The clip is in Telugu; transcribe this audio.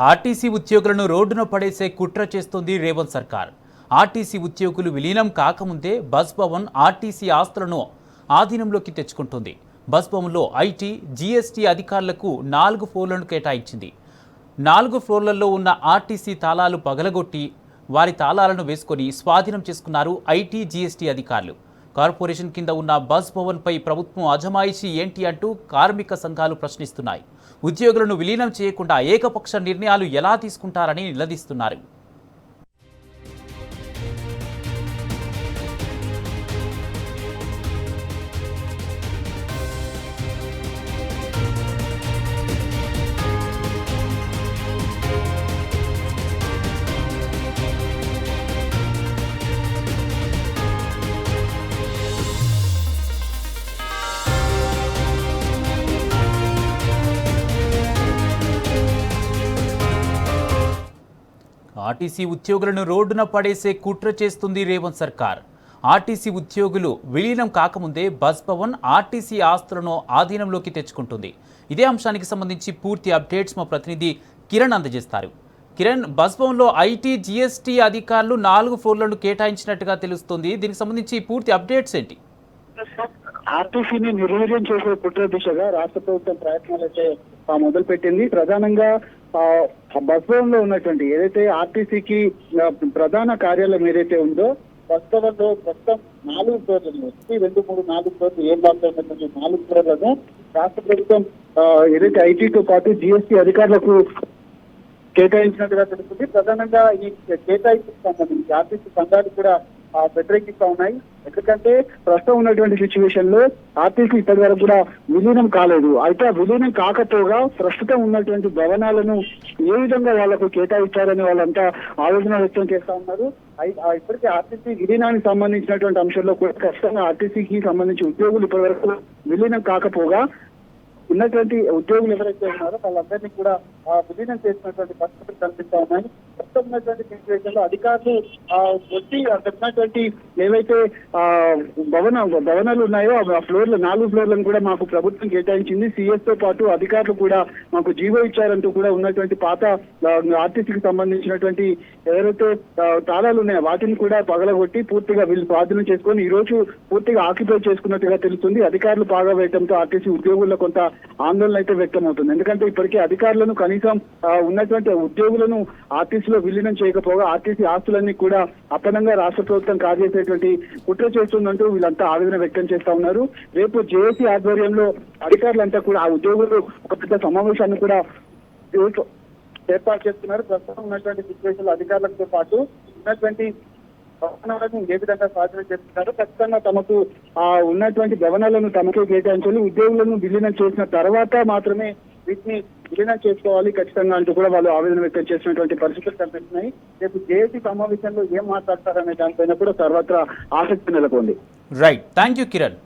ఆర్టీసీ ఉద్యోగులను రోడ్డున పడేసే కుట్ర చేస్తోంది రేవంత్ సర్కార్. ఆర్టీసీ ఉద్యోగులు విలీనం కాకముందే బస్ భవన్ ఆర్టీసీ ఆస్తులను ఆధీనంలోకి తెచ్చుకుంటుంది. బస్ భవన్లో ఐటీ, జీఎస్టీ అధికారులకు 4 ఫ్లోర్లను కేటాయించింది. 4 ఫ్లోర్లలో ఉన్న ఆర్టీసీ తాళాలు పగలగొట్టి వారి తాళాలను వేసుకొని స్వాధీనం చేసుకున్నారు ఐటీ, జీఎస్టీ అధికారులు. కార్పొరేషన్ కింద ఉన్న బస్ భవన్పై ప్రభుత్వం అజమాయిషీ ఏంటి అంటూ కార్మిక సంఘాలు ప్రశ్నిస్తున్నాయి. ఉద్యోగులను విలీనం చేయకుండా ఏకపక్ష నిర్ణయాలు ఎలా తీసుకుంటారని నిలదీస్తున్నారు. ఆర్టీసీ ఉద్యోగులను రోడ్డున పడేసే కుట్ర చేస్తుంది రేవంత్ సర్కార్. ఆర్టీసీ ఉద్యోగులు విలీనం కాకముందే బస్ భవన్ ఆర్టీసీ ఆస్తులను ఆధీనంలోకి తెచ్చుకుంటుంది. ఇదే అంశానికి సంబంధించి పూర్తి అప్డేట్స్ మా ప్రతినిధి కిరణ్ అందజేస్తారు. కిరణ్, బస్ భవన్లో ఐటీ, జీఎస్టీ అధికారులు 4 ఫ్లోర్లను కేటాయించినట్టుగా తెలుస్తుంది. దీనికి సంబంధించి పూర్తి అప్డేట్స్ ఏంటి? ఆర్టీసీని నిర్వీర్యం చేసే కుట్ర దిశగా రాష్ట్ర ప్రభుత్వం ప్రయత్నాలు అయితే మొదలుపెట్టింది. ప్రధానంగా బస్ భవన్ లో ఉన్నటువంటి ఏదైతే ఆర్టీసీకి ప్రధాన కార్యాలయం ఏదైతే ఉందో బస్ భవన్ లో మొత్తం 4 ఫ్లోర్లను 1, 2, 3, 4 ఫ్లోర్లు ఏం ఉన్నటువంటి 4 ఫ్లోర్లను రాష్ట్ర ప్రభుత్వం ఏదైతే ఐటీతో పాటు జీఎస్టీ అధికారులకు కేటాయించినట్టుగా తెలుస్తుంది. ప్రధానంగా ఈ కేటాయింపుకు సంబంధించి ఆర్టీసీ సంఘాలు కూడా వ్యతిరేకిస్తా ఉన్నాయి. ఎందుకంటే ప్రస్తుతం ఉన్నటువంటి సిచ్యువేషన్ లో ఆర్టీసీ ఇప్పటి వరకు కూడా విలీనం కాలేదు. అయితే ఆ విలీనం కాకపోగా ప్రస్తుతం ఉన్నటువంటి భవనాలను ఏ విధంగా వాళ్లకు కేటాయించారని వాళ్ళంతా ఆలోచన వ్యక్తం చేస్తా ఉన్నారు. ఇప్పటికీ ఆర్టీసీ విలీనానికి సంబంధించినటువంటి అంశంలో కూడా ఖచ్చితంగా ఆర్టీసీకి సంబంధించి ఉద్యోగులు ఇప్పటి వరకు విలీనం కాకపోగా ఉన్నటువంటి ఉద్యోగులు ఎవరైతే ఉన్నారో వాళ్ళందరినీ కూడా విలీనం చేసినటువంటి పరిస్థితులు కనిపిస్తా ఉన్నాయి. ప్రస్తుతం ఉన్నటువంటి సిచ్యువేషన్ లో అధికారులు వచ్చి అక్కడ ఉన్నటువంటి ఏవైతే భవనాలు ఉన్నాయో ఆ ఫ్లోర్లు 4 ఫ్లోర్లను కూడా మాకు ప్రభుత్వం కేటాయించింది. సిఎస్ తో పాటు అధికారులు కూడా మాకు జీవో ఇచ్చారంటూ కూడా ఉన్నటువంటి పాత ఆర్టీసీకి సంబంధించినటువంటి ఎవరైతే తాళాలు ఉన్నాయో వాటిని కూడా పగలగొట్టి పూర్తిగా వీళ్ళు స్వాధీనం చేసుకొని ఈ రోజు పూర్తిగా ఆక్యుపై చేసుకున్నట్టుగా తెలుస్తుంది. అధికారులు పాగా వేయడంతో ఆర్టీసీ ఉద్యోగుల్లో కొంత ఆందోళన అయితే వ్యక్తం అవుతుంది. ఎందుకంటే ఇప్పటికీ అధికారులను కనీసం ఉన్నటువంటి ఉద్యోగులను ఆర్టీసీలో విలీనం చేయకపోగా ఆర్టీసీ ఆస్తులన్నీ కూడా అప్పనంగా రాష్ట్ర ప్రభుత్వం కాజేసేటువంటి కుట్ర చేస్తుందంటూ వీళ్ళంతా ఆవేదన వ్యక్తం చేస్తా ఉన్నారు. రేపు జేఏసీ ఆధ్వర్యంలో అధికారులంతా కూడా ఆ ఉద్యోగులు ఒక పెద్ద సమావేశాన్ని కూడా ఏర్పాటు చేస్తున్నారు. ప్రస్తుతం ఉన్నటువంటి సిచ్యువేషన్ అధికారులతో పాటు ఉన్నటువంటి భవనాలను ఏ విధంగా స్వాధీనం చేస్తున్నారు, ఖచ్చితంగా తమకు ఉన్నటువంటి భవనాలను తమకే కేటాయించాలి, ఉద్యోగులను విలీనం చేసిన తర్వాత మాత్రమే వీటిని విలీనం చేసుకోవాలి ఖచ్చితంగా అంటూ కూడా వాళ్ళు ఆవేదన వ్యక్తం చేసినటువంటి పరిస్థితులు కనిపిస్తున్నాయి. రేపు జేఏసీ సమావేశంలో ఏం మాట్లాడతారనే దానిపైన కూడా సర్వత్రా ఆసక్తి నెలకొంది. Right, thank you Kiran.